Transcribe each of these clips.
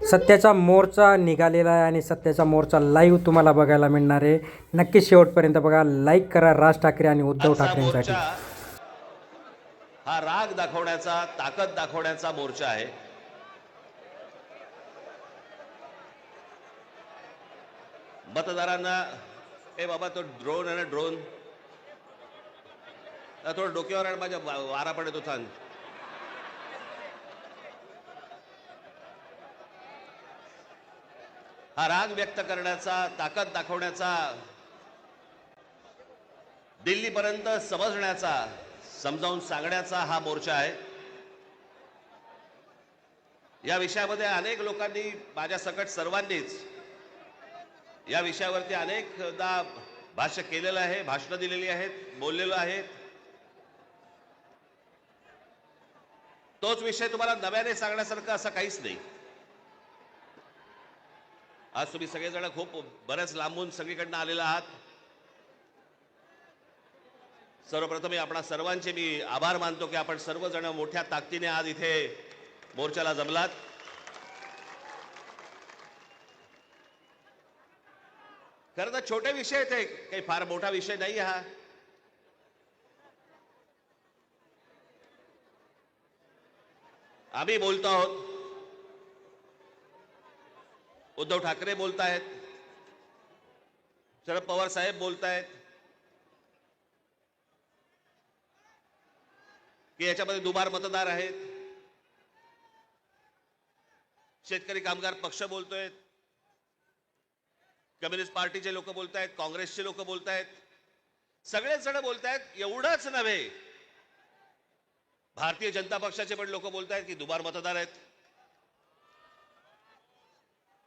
सत्याचा मोर्चा निघालेला आहे आणि सत्याचा मोर्चा लाईव्ह तुम्हाला बघायला मिळणार आहे. नक्की शेवटपर्यंत बघा. लाईक करा राज ठाकरे आणि उद्धव आजचा ठाकरेंसाठी. मोर्चा हा राग दाखवण्याचा, ताकद दाखवण्याचा मोर्चा आहे. मतदारांना ए बाबा तो ड्रोन आहे ना, ड्रोन थोडं डोक्यावर आणि माझ्या वारा पडत होता. हा राग व्यक्त करण्याचा, ताकद दाखवण्याचा, दिल्लीपर्यंत समजण्याचा, समजावून सांगण्याचा हा मोर्चा आहे. या विषयामध्ये अनेक लोकांनी, माझ्या सकट सर्वांनीच या विषयावरती अनेकदा भाष्य केलेलं आहे, भाषणं दिलेली आहेत, बोललेलो आहे. तोच विषय तुम्हाला नव्याने सांगण्यासारखं असं काहीच नाही. आज तुम्ही सगळेजण खूप बऱ्याच लांबून सगळीकडनं आलेला आहात. सर्वप्रथम आपणा सर्वांचे मी आभार मानतो की आपण सर्वजण मोठ्या ताकदीने आज इथे मोर्चाला जमलात. खरं तर छोटे विषय आहेत, काही फार मोठा विषय नाही हा. आम्ही बोलतो आहोत, उद्धव ठाकरे बोलतायत, शरद पवार साहेब बोलतायत की याच्यामध्ये दुबार मतदार आहेत. शेतकरी कामगार पक्ष बोलतोय, कम्युनिस्ट पार्टीचे लोक बोलतायत, काँग्रेसचे लोक बोलतायत, सगळेच जण बोलतायत. एवढंच नव्हे, भारतीय जनता पक्षाचे पण लोक बोलतायत की दुबार मतदार आहेत.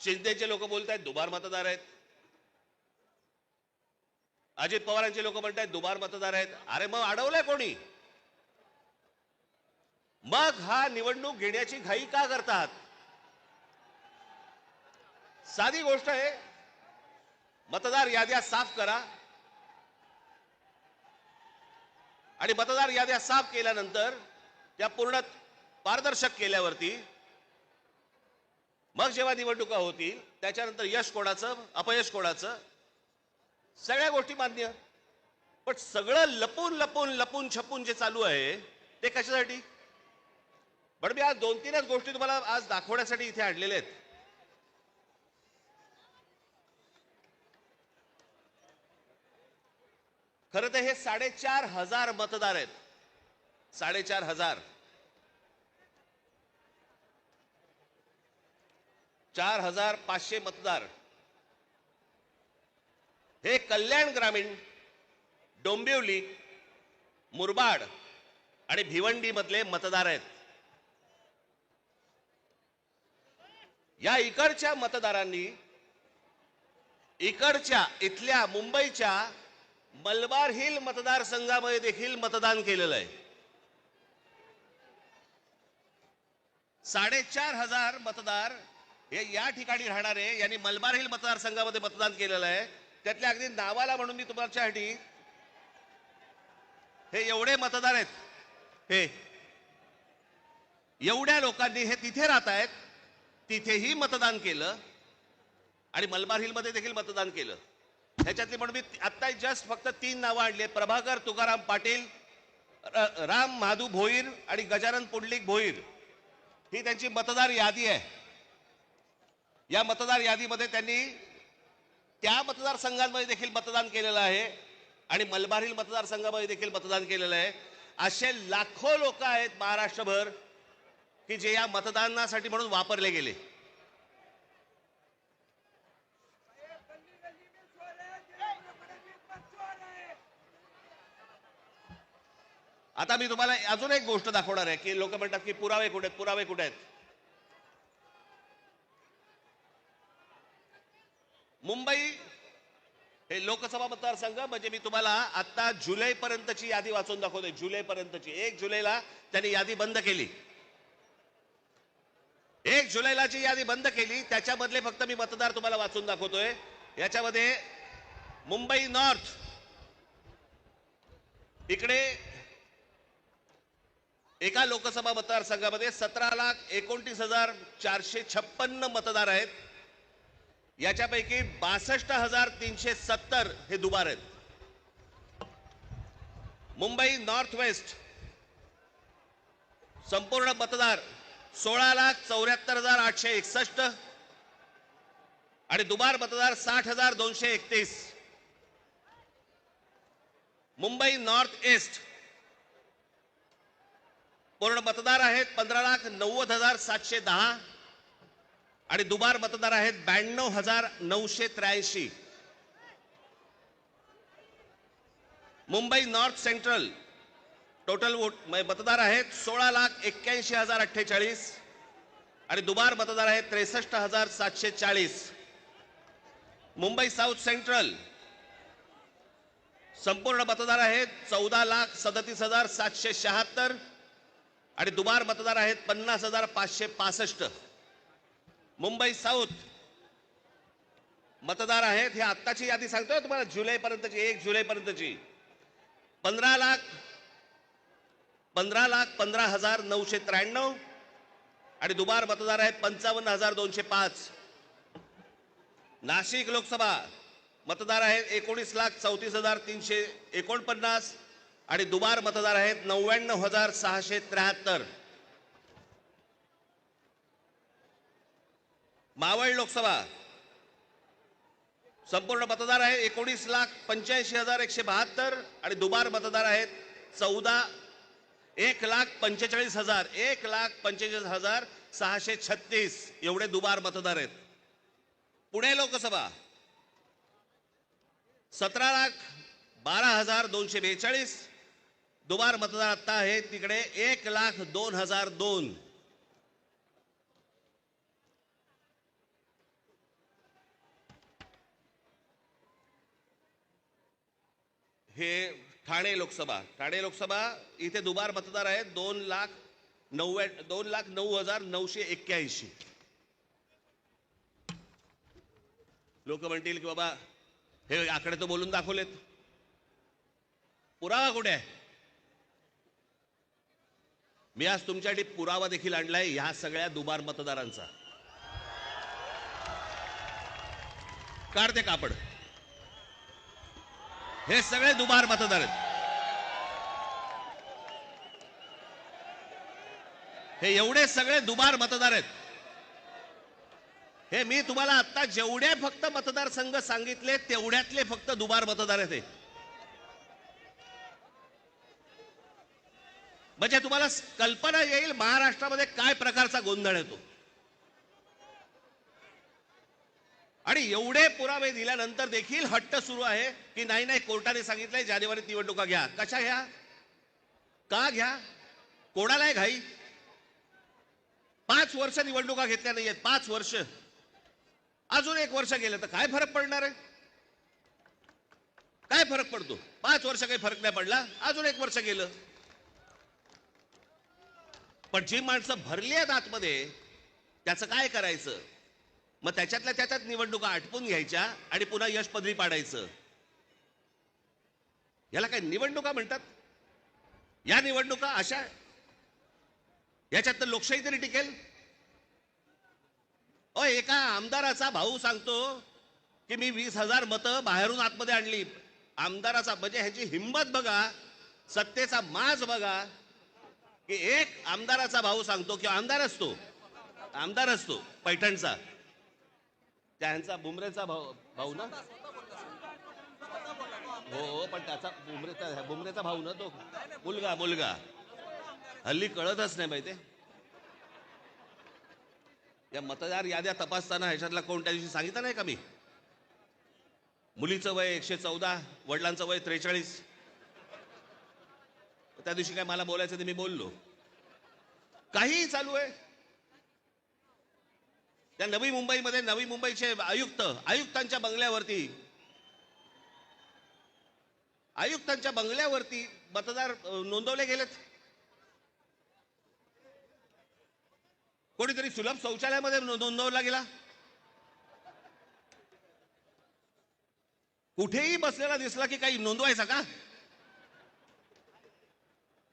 शिंदेचे लोक बोलतायत दुबार मतदार आहेत. अजित पवारांचे लोक म्हणतायत दुबार मतदार आहेत. अरे मग अडवलंय कोणी? मग हा निवडणूक घेण्याची घाई का करतात? साधी गोष्ट आहे, मतदार याद्या साफ करा आणि मतदार याद्या साफ केल्यानंतर त्या पूर्ण पारदर्शक केल्यावरती मग जेव्हा निवडणुका होतील त्याच्यानंतर यश कोणाचं, अपयश कोणाचं, सगळ्या गोष्टी मान्य. पण सगळं लपून लपून लपून छपून जे चालू आहे ते कशासाठी? पण मी आज 2-3च गोष्टी तुम्हाला आज दाखवण्यासाठी इथे आणलेल्या आहेत. खरं तर हे 4,500 मतदार आहेत. 4,500. 4,500 मतदार हे कल्याण ग्रामीण, डोंबिवली, मुरबाड आणि भिवंडी मधले मतदार आहेत. या इकडच्या मतदारांनी इथल्या मुंबईच्या मलबार हिल मतदारसंघामध्ये देखील मतदान केलेलं आहे. 4,500 मतदार हे या ठिकाणी राहणारे, यांनी मलबार हिल मतदारसंघामध्ये मतदान केलेलं आहे. त्यातल्या अगदी नावाला म्हणून मी तुमच्यासाठी हे एवढे मतदार आहेत, हे एवढ्या लोकांनी हे तिथे राहत आहेत, तिथेही मतदान केलं आणि मलबार हिल मध्ये देखील मतदान केलं. ह्याच्यातली म्हणून मी आता जस्ट फक्त 3 नावं आणली. प्रभाकर तुकाराम पाटील, राम महादू भोईर आणि गजानन पुंडलिक भोईर, ही त्यांची मतदार यादी आहे. या मतदार यादीमध्ये त्यांनी त्या मतदारसंघांमध्ये देखील मतदान केलेलं आहे आणि मलबार हिल मतदारसंघामध्ये देखील मतदान केलेलं आहे. असे लाखो लोक आहेत महाराष्ट्रभर की जे या मतदानासाठी म्हणून वापरले गेले. आता मी तुम्हाला अजून एक गोष्ट दाखवणार आहे की लोक म्हणतात की पुरावे कुठे आहेत, पुरावे कुठे आहेत. मुंबई हे लोकसभा मतदारसंघ म्हणजे मी तुम्हाला आता जुलै पर्यंतची यादी वाचून दाखवतोय. जुलै पर्यंतची. 1 जुलैला त्यांनी यादी बंद केली. 1 जुलैला जी यादी बंद केली त्याच्यामधले फक्त मी मतदार तुम्हाला वाचून दाखवतोय. याच्यामध्ये मुंबई नॉर्थ, इकडे एका लोकसभा मतदारसंघामध्ये 17,29,456 मतदार आहेत. याच्यापैकी 62,370 हे दुबार आहेत. मुंबई नॉर्थ वेस्ट संपूर्ण मतदार 16,74,861 आणि दुबार मतदार 60,231. मुंबई नॉर्थ ईस्ट पूर्ण मतदार आहेत 15,90,710 आणि दुबार मतदार आहेत 92,983. Mumbai north central total vote मतदार आहेत 16,81,048 आणि दुबार मतदार आहेत 63,740. मुंबई साऊथ सेंट्रल संपूर्ण मतदार आहेत 14,37,776 आणि दुबार मतदार आहेत 50,565. मुंबई साऊथ मतदार आहेत, हे आत्ताची यादी सांगतोय तुम्हाला, जुलैपर्यंतची, 1 जुलैपर्यंतची, 15,15,15,993 आणि दुबार मतदार आहेत 55,205. नाशिक लोकसभा मतदार आहेत 19,34,349 आणि दुबार मतदार आहेत 99,673. मावळ लोकसभा संपूर्ण मतदार आहे 19,85,172 आणि दुबार मतदार आहेत 1,45,636 एवढे दुबार मतदार आहेत. पुणे लोकसभा 17,12,242 दुबार मतदार आता आहे तिकडे 1,02,002. हे ठाणे लोकसभा इथे दुबार मतदार आहेत 2,09,981. लोक म्हणतील की बाबा हे आकडे तर बोलून दाखवलेत, पुरावा कुठे आहे? मी आज तुमच्यासाठी पुरावा देखील आणलाय ह्या सगळ्या दुबार मतदारांचा. काढते कापड. हे सगळे दुबार मतदार आहेत. हे एवढे सगळे दुबार मतदार आहेत. हे मी तुम्हाला आता जेवढे फक्त मतदारसंघ सांगितले तेवढ्यातले फक्त दुबार मतदार आहेत हे. म्हणजे तुम्हाला कल्पना येईल महाराष्ट्रामध्ये काय प्रकारचा गोंधळ येतो. आणि एवढे पुरावे दिल्यानंतर देखील हट्ट सुरू आहे की नाही कोर्टाने सांगितलंय जानेवारीत निवडणुका घ्या. कशा घ्या? का घ्या? कोणाला आहे घाई? 5 वर्ष निवडणुका घेतल्या नाहीयेत. 5 वर्ष. अजून 1 वर्ष गेलं तर काय फरक पडणार आहे? काय फरक पडतो? 5 वर्ष काही फरक नाही पडला, अजून 1 वर्ष गेलं. पण जी माणसं भरली आहेत आतमध्ये त्याचं काय करायचं? मग त्याच्यातल्या त्याच्यात निवडणुका आटपून घ्यायच्या आणि पुन्हा यश पदरी पाडायचं. याला काय निवडणुका म्हणतात? या निवडणुका अशा याच्यात तर लोकशाही तरी टिकेल. एका आमदाराचा भाऊ सांगतो की मी 20,000 मतं बाहेरून आतमध्ये आणली. आमदाराचा म्हणजे ह्याची हिंमत बघा, सत्तेचा माज बघा की एक आमदाराचा भाऊ सांगतो की आमदार असतो पैठणचा, त्यांचा बुमरेचा भाऊ ना, हो पण त्याचा बुमरेचा भाऊ ना, तो मुलगा हल्ली कळतच नाही माहिती. या मतदार याद्या तपासताना ह्याच्यातला कोण त्या दिवशी सांगितलं नाही का मी, मुलीचं वय 114, वडिलांचं वय 43. त्या दिवशी काय मला बोलायचं ते मी बोललो. काहीही चालू आहे. त्या नवी मुंबईचे आयुक्तांच्या बंगल्यावरती मतदार नोंदवले गेलेत. कोणीतरी सुलभ शौचालयामध्ये नोंदवला गेला. कुठेही बसलेला दिसला की काही नोंदवायचा का?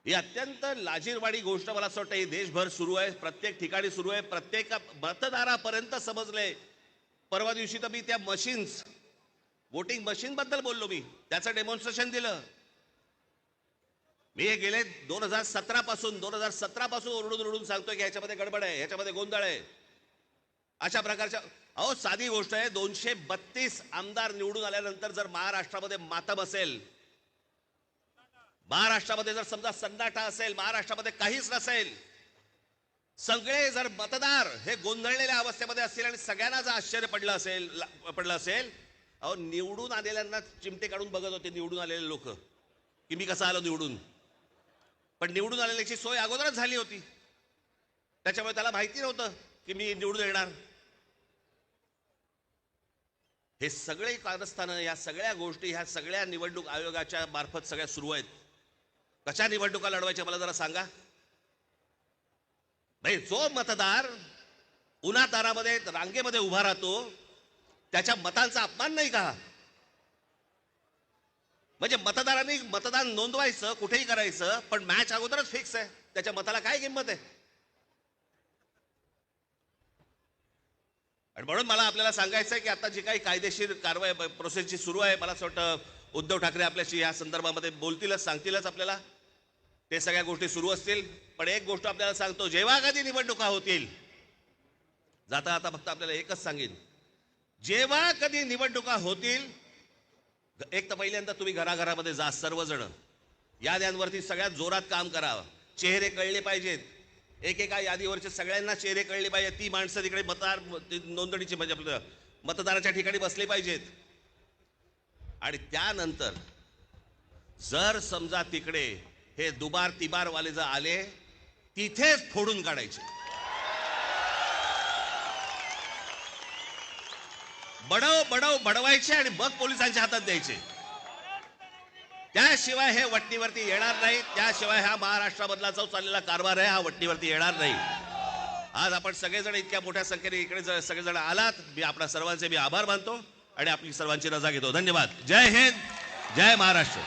ही अत्यंत लाजिरवाणी गोष्ट मला असं वाटतं ही देशभर सुरू आहे, प्रत्येक ठिकाणी सुरू आहे, प्रत्येक मतदारापर्यंत समजलंय. परवा दिवशी तर मी त्या मशीन्स, वोटिंग मशीन बद्दल बोललो, मी त्याचं डेमॉन्स्ट्रेशन दिलं. मी हे गेले 2017 पासून ओरडून सांगतोय की ह्याच्यामध्ये गडबड आहे, ह्याच्यामध्ये गोंधळ आहे. अशा प्रकारच्या, अहो साधी गोष्ट आहे, 232 आमदार निवडून आल्यानंतर जर महाराष्ट्रामध्ये मातम असेल, महाराष्ट्रामध्ये जर समजा सन्नाटा असेल, महाराष्ट्रामध्ये काहीच नसेल, सगळे जर मतदार हे गोंधळलेल्या अवस्थेमध्ये असतील आणि सगळ्यांना जर आश्चर्य पडलं असेल, अहो निवडून आलेल्यांना चिमटे काढून बघत होते निवडून आलेले लोक की मी कसा आलो निवडून. पण निवडून आलेल्याची सोय अगोदरच झाली होती, त्याच्यामुळे त्याला माहिती नव्हतं की मी निवडून येणार. हे सगळे कारस्थानं, या सगळ्या गोष्टी, ह्या सगळ्या निवडणूक आयोगाच्या मार्फत सगळ्या सुरू आहेत. कशा निवडणुका लढवायच्या मला जरा सांगा. भाई, जो मतदार उन्हातारामध्ये रांगेमध्ये उभा राहतो त्याच्या मतांचा अपमान नाही का? म्हणजे मतदारांनी मतदान नोंदवायचं, कुठेही करायचं, पण मॅच अगोदरच फिक्स आहे, त्याच्या मताला काय किंमत आहे? आणि म्हणून मला आपल्याला सांगायचं आहे की आता जी काही कायदेशीर कारवाई प्रोसेसची सुरू आहे, मला असं वाटतं उद्धव ठाकरे आपल्याशी या संदर्भामध्ये बोलतीलच, सांगतीलच आपल्याला, ते सगळ्या गोष्टी सुरू असतील. पण एक गोष्ट आपल्याला सांगतो, जेव्हा कधी निवडणुका होतील, जाता आता फक्त आपल्याला एकच सांगेन, जेव्हा कधी निवडणुका होतील, एक तर पहिल्यांदा तुम्ही घराघरामध्ये जा, सर्वजण याद्यांवरती सगळ्यात जोरात काम करा, चेहरे कळले पाहिजेत, एकेका यादीवरचे सगळ्यांना चेहरे कळले पाहिजेत. ती माणसं तिकडे मतदार नोंदणीची म्हणजे आपलं मतदाराच्या ठिकाणी बसले पाहिजेत. आणि त्यानंतर जर समजा तिकडे हे दुबार तिबार वाले जर आले, तिथेच फोडून काढायचे, बडवायचे आणि मग पोलिसांच्या हातात द्यायचे. त्याशिवाय हे वटणीवरती येणार नाही, त्याशिवाय हा महाराष्ट्रामधला जो चाललेला कारभार आहे हा वटणीवरती येणार नाही. आज आपण सगळेजण इतक्या मोठ्या संख्येने इकडे सगळेजण आलात, मी आपल्या सर्वांचे मी आभार मानतो आणि आपली सर्वांची रजा घेतो. धन्यवाद. जय हिंद, जय महाराष्ट्र.